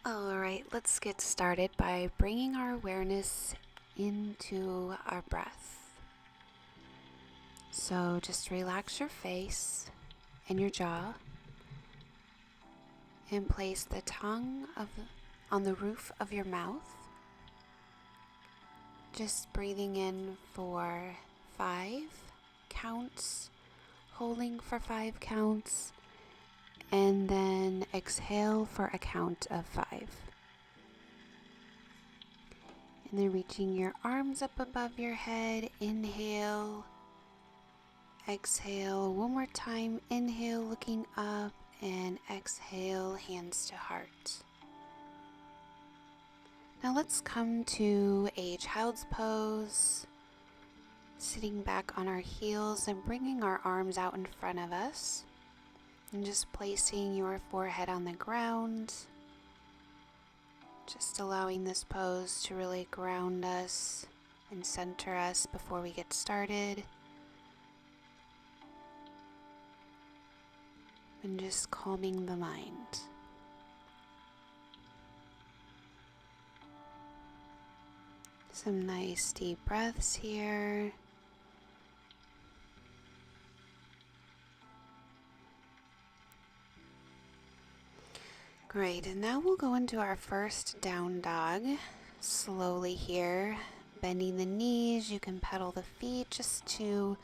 Alright, let's get started by bringing our awareness into our breath. So just relax your face and your jaw and place the tongue on the roof of your mouth. Just breathing in for 5 counts, holding for 5 counts, and then exhale for a count of 5. And then reaching your arms up above your head, inhale, exhale, one more time, inhale looking up, and exhale, hands to heart. Now let's come to a child's pose, sitting back on our heels and bringing our arms out in front of us, and just placing your forehead on the ground. Just allowing this pose to really ground us and center us before we get started. And just calming the mind. Some nice deep breaths here. Great, and now we'll go into our first down dog. Slowly here, bending the knees. You can pedal the feet just to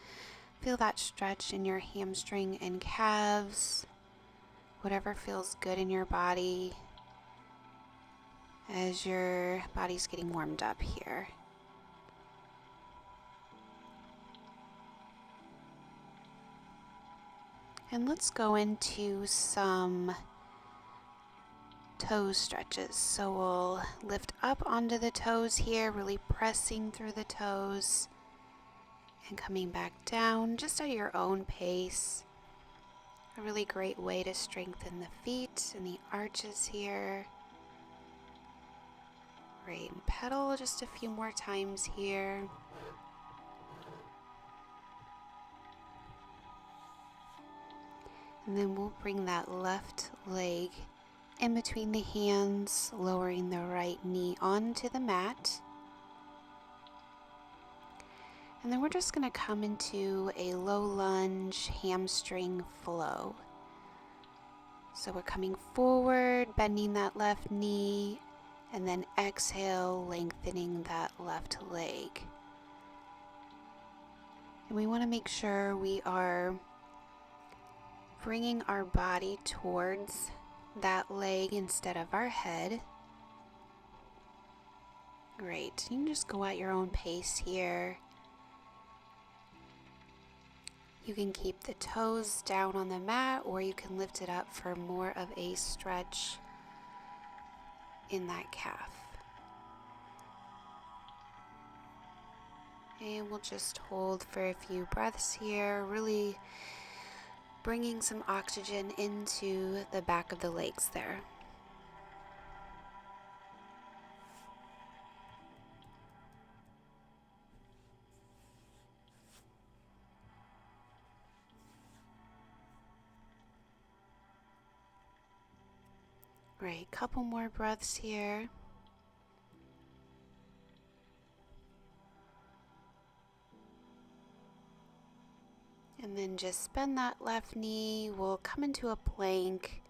feel that stretch in your hamstring and calves. Whatever feels good in your body as your body's getting warmed up here. And let's go into some toe stretches. So we'll lift up onto the toes here, really pressing through the toes and coming back down just at your own pace. A really great way to strengthen the feet and the arches here. Great, and pedal just a few more times here. And then we'll bring that left leg in between the hands, lowering the right knee onto the mat. And then we're just going to come into a low lunge hamstring flow. So we're coming forward, bending that left knee, and then exhale, lengthening that left leg. And we want to make sure we are bringing our body towards that leg instead of our head. Great. You can just go at your own pace here. You can keep the toes down on the mat, or you can lift it up for more of a stretch in that calf. And we'll just hold for a few breaths here, really bringing some oxygen into the back of the legs there. Great, couple more breaths here. And then just bend that left knee. We'll come into a plank,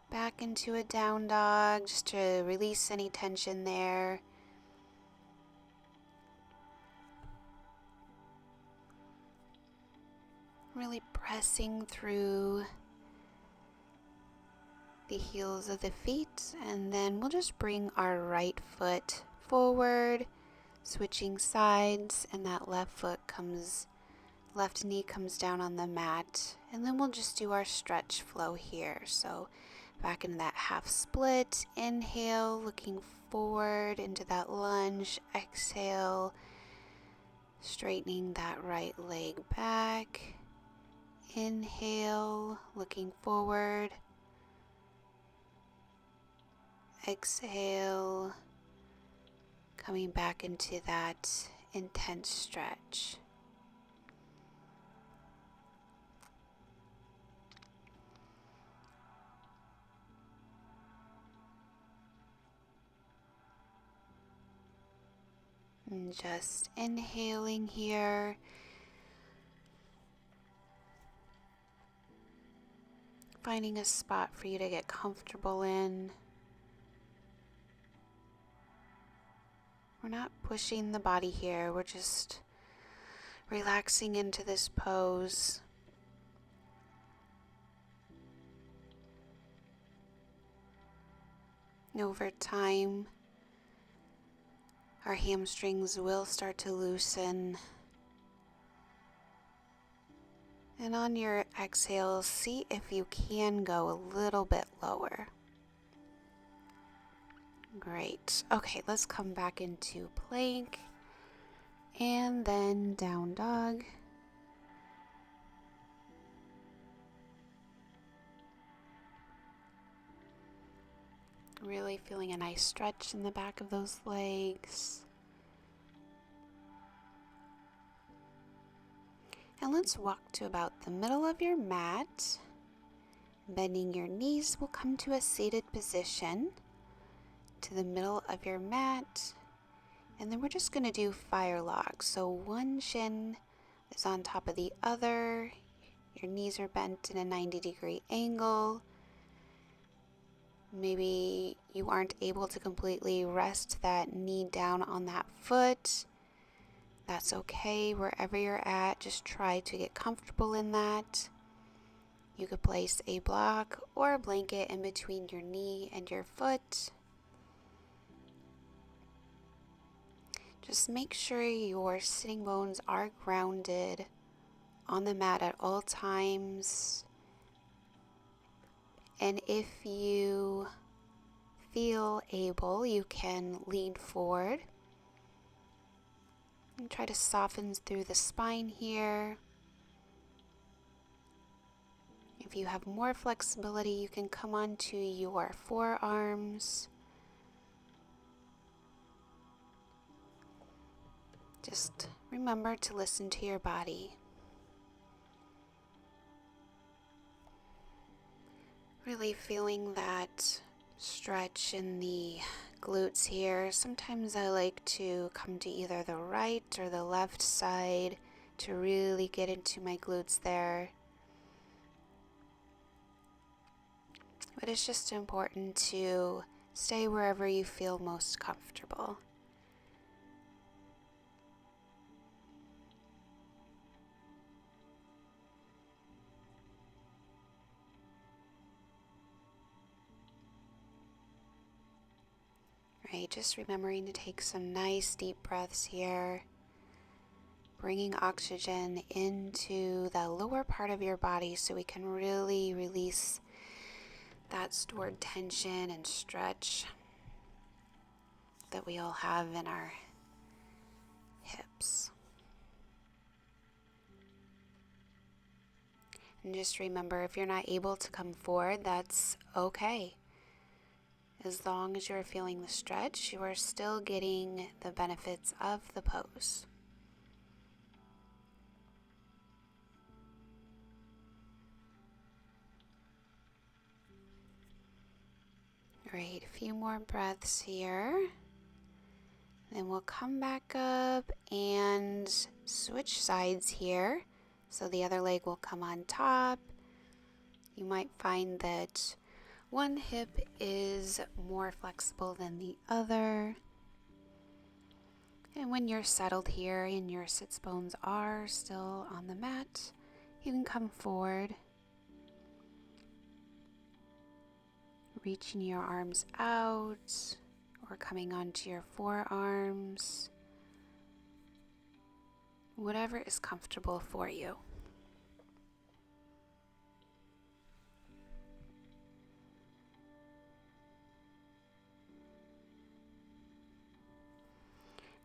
back into a down dog, just to release any tension there. Really pressing through the heels of the feet, and then we'll just bring our right foot forward, switching sides, and that left knee comes down on the mat, and then we'll just do our stretch flow here. So back into that half split, inhale, looking forward into that lunge, exhale, straightening that right leg back, inhale, looking forward, exhale, coming back into that intense stretch. And just inhaling here. Finding a spot for you to get comfortable in. We're not pushing the body here, we're just relaxing into this pose. And over time, our hamstrings will start to loosen. And on your exhale, see if you can go a little bit lower. Great. Okay, let's come back into plank and then down dog. Really feeling a nice stretch in the back of those legs. And let's walk to about the middle of your mat. Bending your knees, will come to a seated position to the middle of your mat. And then we're just going to do fire log. So one shin is on top of the other. Your knees are bent in a 90-degree angle. Maybe you aren't able to completely rest that knee down on that foot. That's okay. Wherever you're at, just try to get comfortable in that. You could place a block or a blanket in between your knee and your foot. Just make sure your sitting bones are grounded on the mat at all times. And if you feel able, you can lean forward and try to soften through the spine here. If you have more flexibility, you can come onto your forearms. Just remember to listen to your body. Really feeling that stretch in the glutes here. Sometimes I like to come to either the right or the left side to really get into my glutes there. But it's just important to stay wherever you feel most comfortable. Right, just remembering to take some nice deep breaths here, bringing oxygen into the lower part of your body so we can really release that stored tension and stretch that we all have in our hips. And just remember, if you're not able to come forward, that's okay. As long as you're feeling the stretch, you are still getting the benefits of the pose. Great, a few more breaths here. Then we'll come back up and switch sides here. So the other leg will come on top. You might find that one hip is more flexible than the other. And when you're settled here and your sits bones are still on the mat, you can come forward, reaching your arms out or coming onto your forearms, whatever is comfortable for you.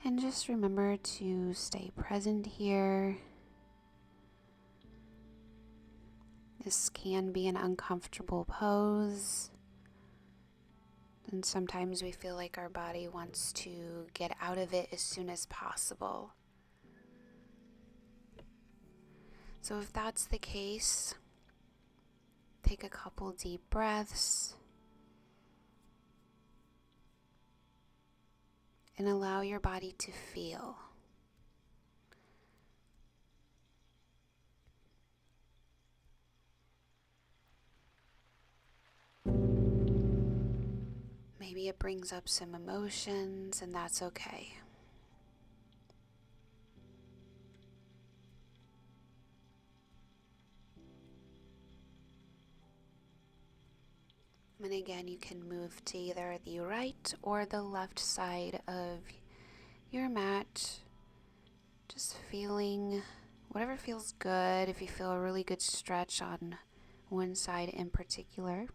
And just remember to stay present here. This can be an uncomfortable pose. And sometimes we feel like our body wants to get out of it as soon as possible. So if that's the case, take a couple deep breaths. and allow your body to feel. Maybe it brings up some emotions, and that's okay. And again, you can move to either the right or the left side of your mat. Just feeling whatever feels good. If you feel a really good stretch on one side in particular.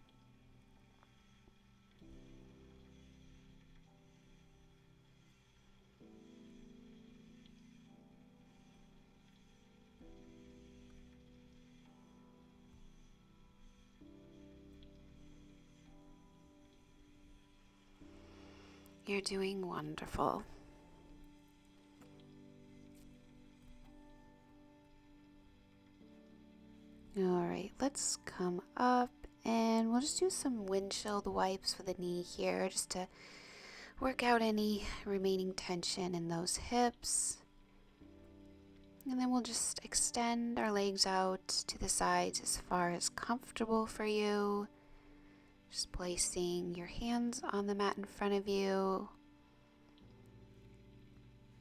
You're doing wonderful. Alright, let's come up and we'll just do some windshield wipes for the knee here just to work out any remaining tension in those hips. And then we'll just extend our legs out to the sides as far as comfortable for you. Just placing your hands on the mat in front of you.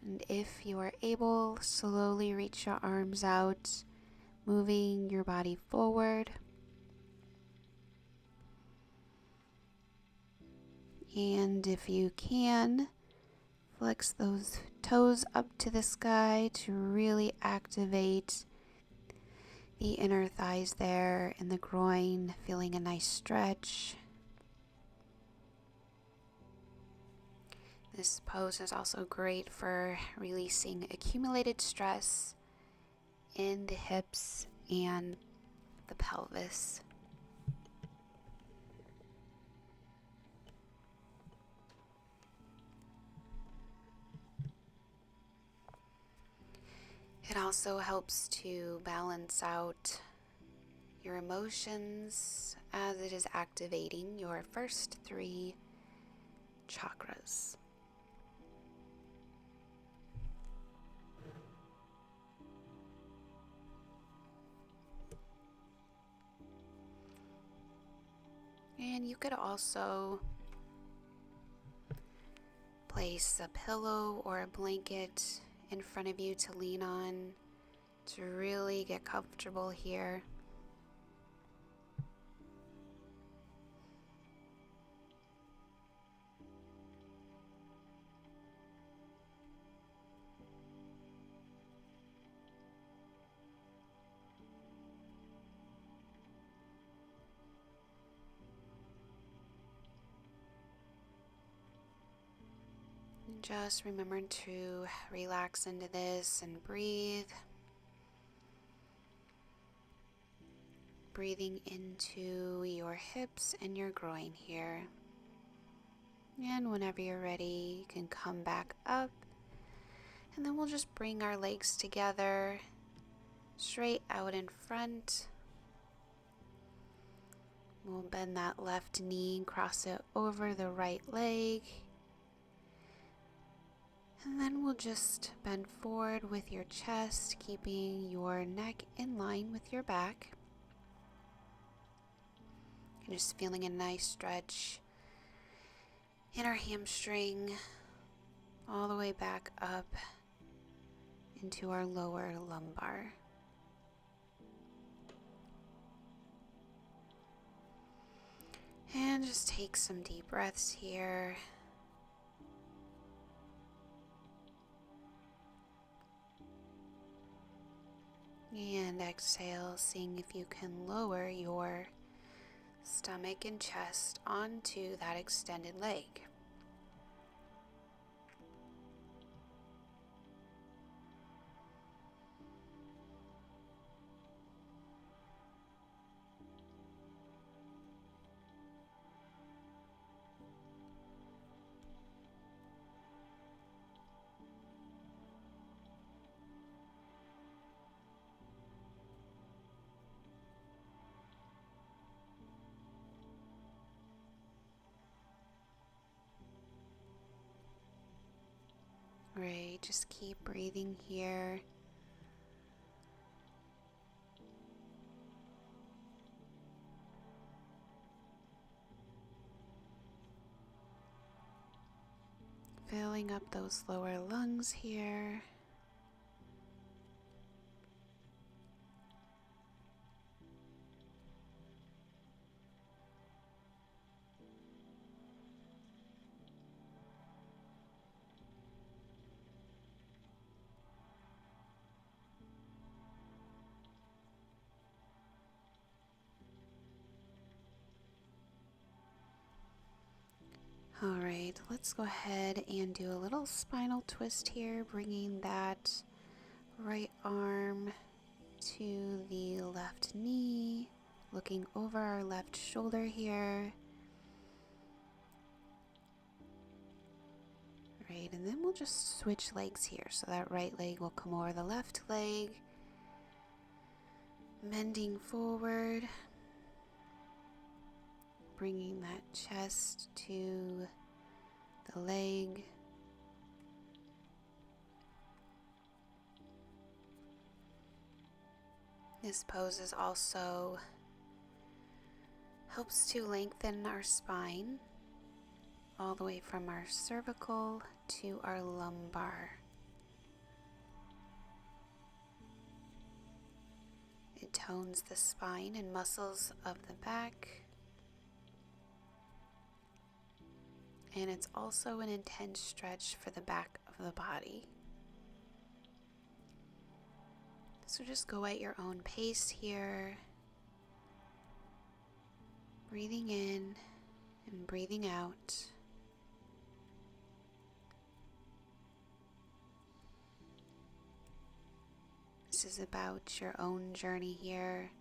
And if you are able, slowly reach your arms out, moving your body forward. And if you can, flex those toes up to the sky to really activate the inner thighs there and the groin, feeling a nice stretch. This pose is also great for releasing accumulated stress in the hips and the pelvis. It also helps to balance out your emotions as it is activating your first 3 chakras. And you could also place a pillow or a blanket in front of you to lean on to really get comfortable here. Just remember to relax into this and breathe. Breathing into your hips and your groin here. And whenever you're ready, you can come back up. And then we'll just bring our legs together, straight out in front. We'll bend that left knee and cross it over the right leg. And then we'll just bend forward with your chest, keeping your neck in line with your back. And just feeling a nice stretch in our hamstring, all the way back up into our lower lumbar. And just take some deep breaths here. And exhale, seeing if you can lower your stomach and chest onto that extended leg. Great, just keep breathing here. Filling up those lower lungs here. All right, let's go ahead and do a little spinal twist here, bringing that right arm to the left knee, looking over our left shoulder here. Right, and then we'll just switch legs here. So that right leg will come over the left leg, bending forward, bringing that chest to the leg. This pose is also helps to lengthen our spine all the way from our cervical to our lumbar. It tones the spine and muscles of the back. And it's also an intense stretch for the back of the body. So just go at your own pace here. Breathing in and breathing out. This is about your own journey here.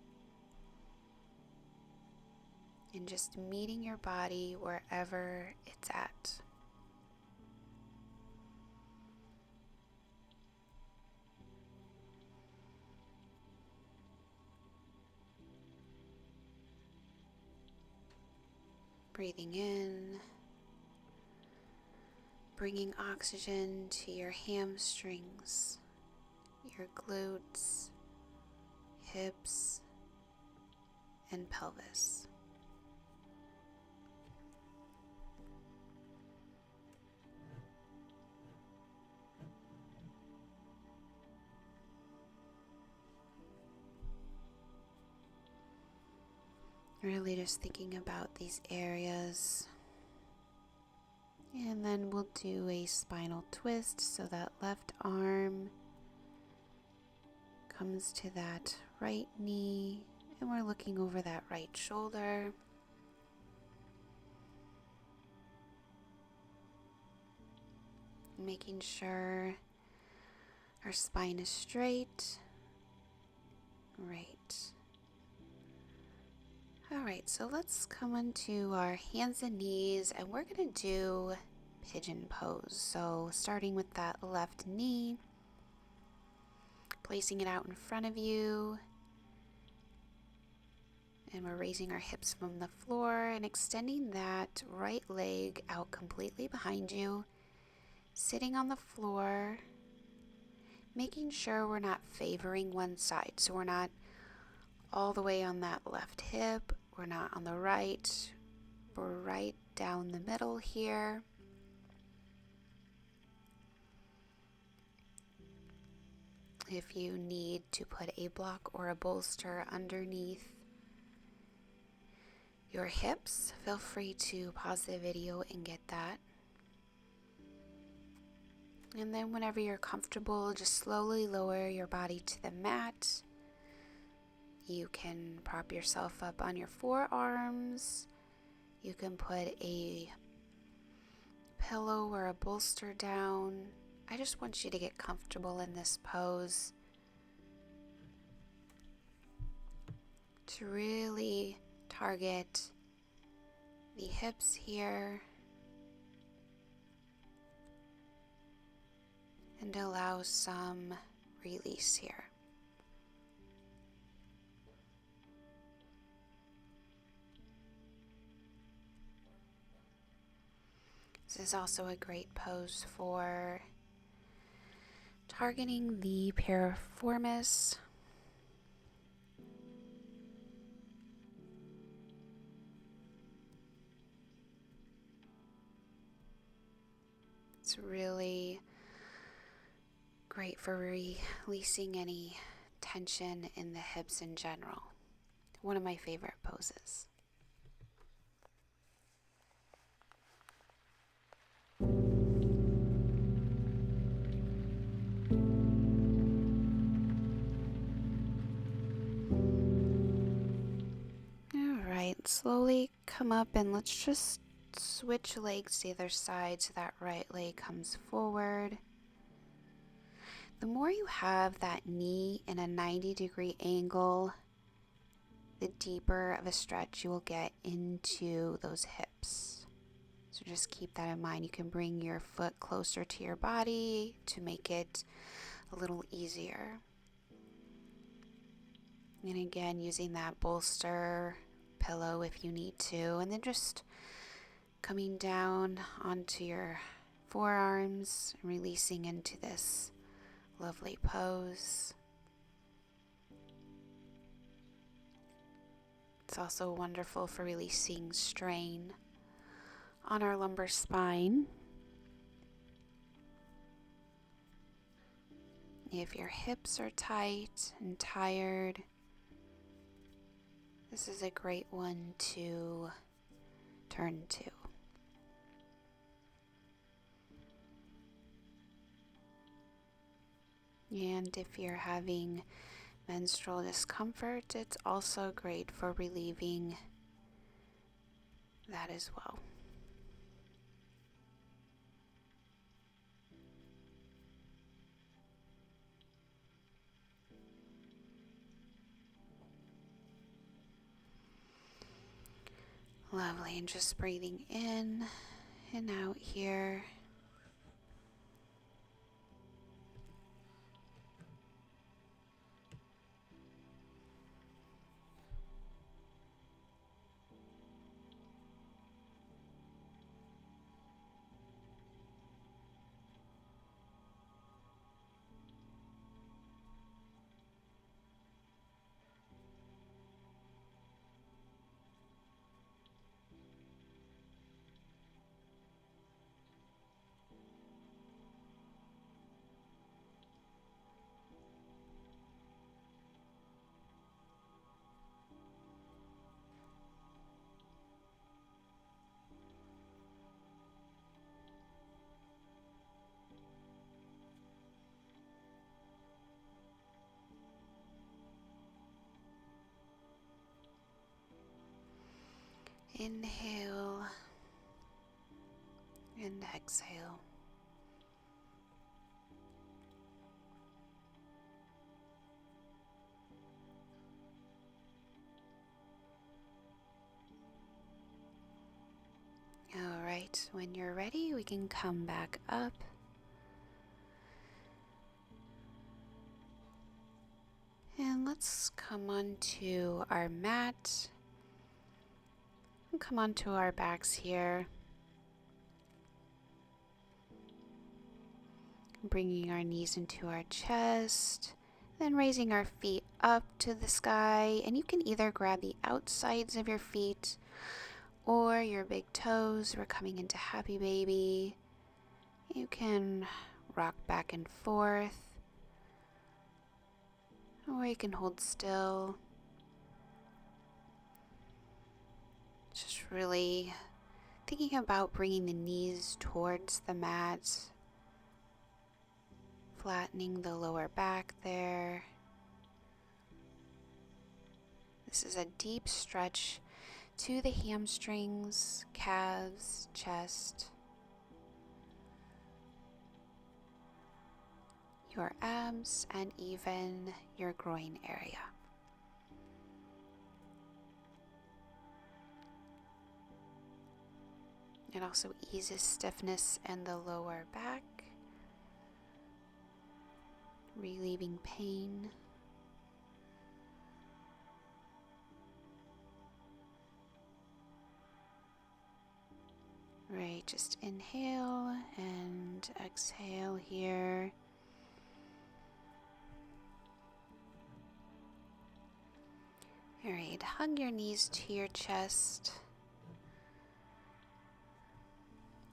And just meeting your body wherever it's at. Breathing in, bringing oxygen to your hamstrings, your glutes, hips, and pelvis. Really just thinking about these areas. And then we'll do a spinal twist so that left arm comes to that right knee and we're looking over that right shoulder. Making sure our spine is straight. Right. Alright, so let's come onto our hands and knees and we're going to do pigeon pose. So starting with that left knee, placing it out in front of you, and we're raising our hips from the floor and extending that right leg out completely behind you, sitting on the floor, making sure we're not favoring one side. So we're not all the way on that left hip, we're not on the right, we're right down the middle here. If you need to put a block or a bolster underneath your hips, feel free to pause the video and get that. And then whenever you're comfortable, just slowly lower your body to the mat. You can prop yourself up on your forearms. You can put a pillow or a bolster down. I just want you to get comfortable in this pose to really target the hips here and allow some release here. This is also a great pose for targeting the piriformis. It's really great for releasing any tension in the hips in general. One of my favorite poses. Alright, slowly come up and let's just switch legs to the other side so that right leg comes forward. The more you have that knee in a 90-degree angle, the deeper of a stretch you will get into those hips. So just keep that in mind. You can bring your foot closer to your body to make it a little easier. And again, using that bolster pillow if you need to, and then just coming down onto your forearms and releasing into this lovely pose. It's also wonderful for releasing strain on our lumbar spine. If your hips are tight and tired, this is a great one to turn to. And if you're having menstrual discomfort, it's also great for relieving that as well. Lovely, and just breathing in and out here. Inhale and exhale. All right, when you're ready, we can come back up. And let's come onto our mat. And come onto our backs here. Bringing our knees into our chest. Then raising our feet up to the sky. And you can either grab the outsides of your feet or your big toes. We're coming into happy baby. You can rock back and forth. Or you can hold still. Just really thinking about bringing the knees towards the mat. Flattening the lower back there. This is a deep stretch to the hamstrings, calves, chest, your abs, and even your groin area. It also eases stiffness in the lower back, relieving pain. Right, just inhale and exhale here. Alright, hug your knees to your chest.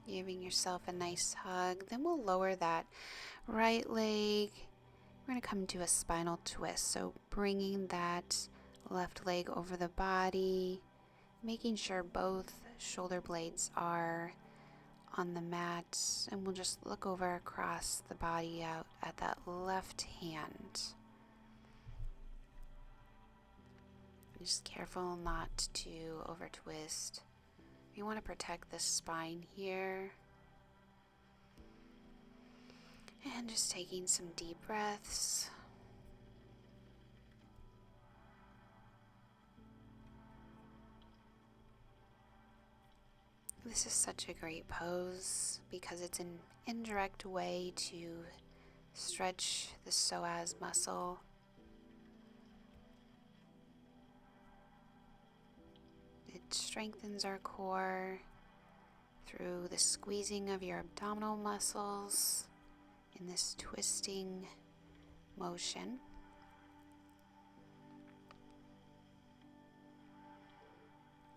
Giving yourself a nice hug. Then we'll lower that right leg. We're going to come to a spinal twist. So bringing that left leg over the body, making sure both shoulder blades are on the mat, and we'll just look over across the body out at that left hand. Just careful not to over twist. You want to protect the spine here. And just taking some deep breaths. This is such a great pose because it's an indirect way to stretch the psoas muscle. It strengthens our core through the squeezing of your abdominal muscles in this twisting motion.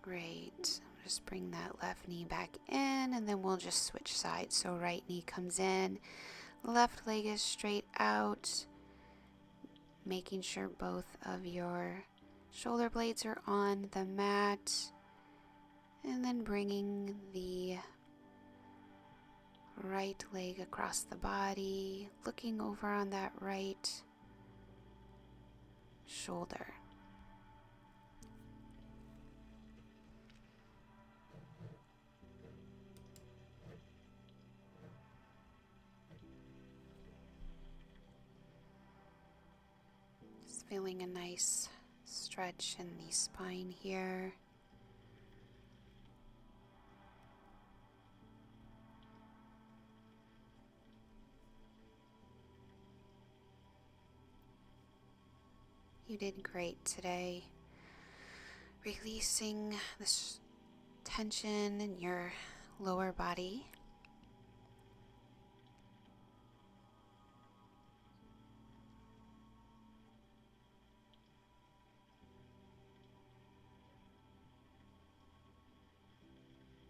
Great. Just bring that left knee back in, and then we'll just switch sides. So right knee comes in, left leg is straight out, making sure both of your shoulder blades are on the mat, and then bringing the right leg across the body, looking over on that right shoulder. Just feeling a nice stretch in the spine here. You did great today. Releasing this tension in your lower body.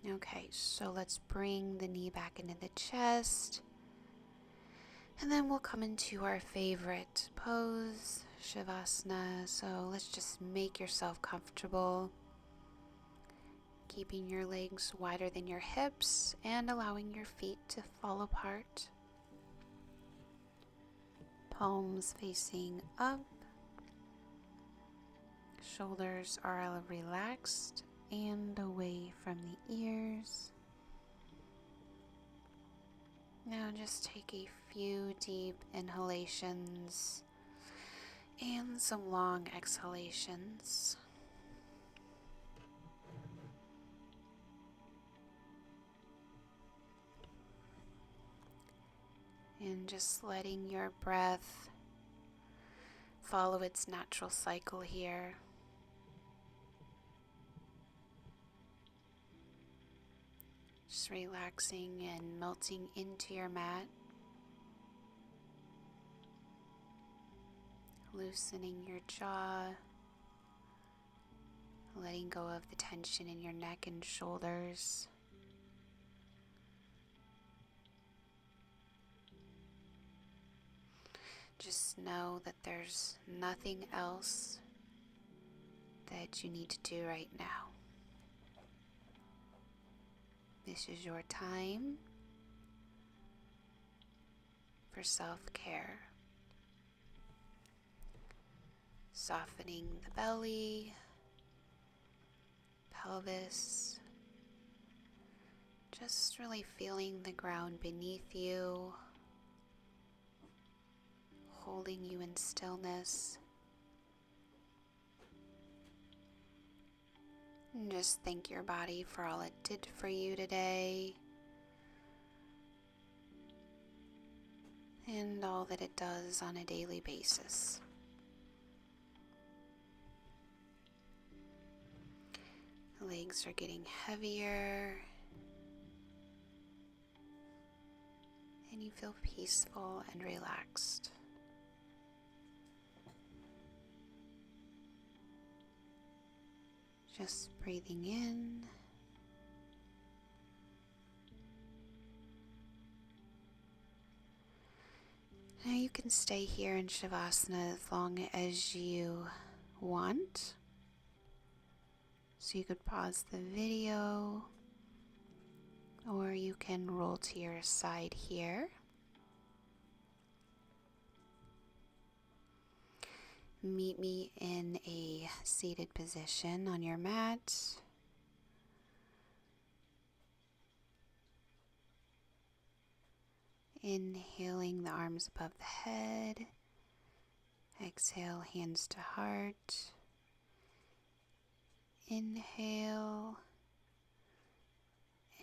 Okay, so let's bring the knee back into the chest. And then we'll come into our favorite pose, Shavasana. So let's just make yourself comfortable, keeping your legs wider than your hips and allowing your feet to fall apart. Palms facing up. Shoulders are relaxed and away from the ears. Now just take a few deep inhalations and some long exhalations. And just letting your breath follow its natural cycle here. Just relaxing and melting into your mat. Loosening your jaw. Letting go of the tension in your neck and shoulders. Just know that there's nothing else that you need to do right now. This is your time for self-care. Softening the belly, pelvis, just really feeling the ground beneath you, holding you in stillness. And just thank your body for all it did for you today and all that it does on a daily basis. The legs are getting heavier and you feel peaceful and relaxed. Just breathing in. Now you can stay here in Shavasana as long as you want. So you could pause the video, or you can roll to your side here. Meet me in a seated position on your mat. Inhaling the arms above the head. Exhale, hands to heart. Inhale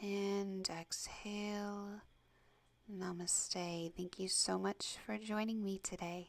and exhale. Namaste. Thank you so much for joining me today.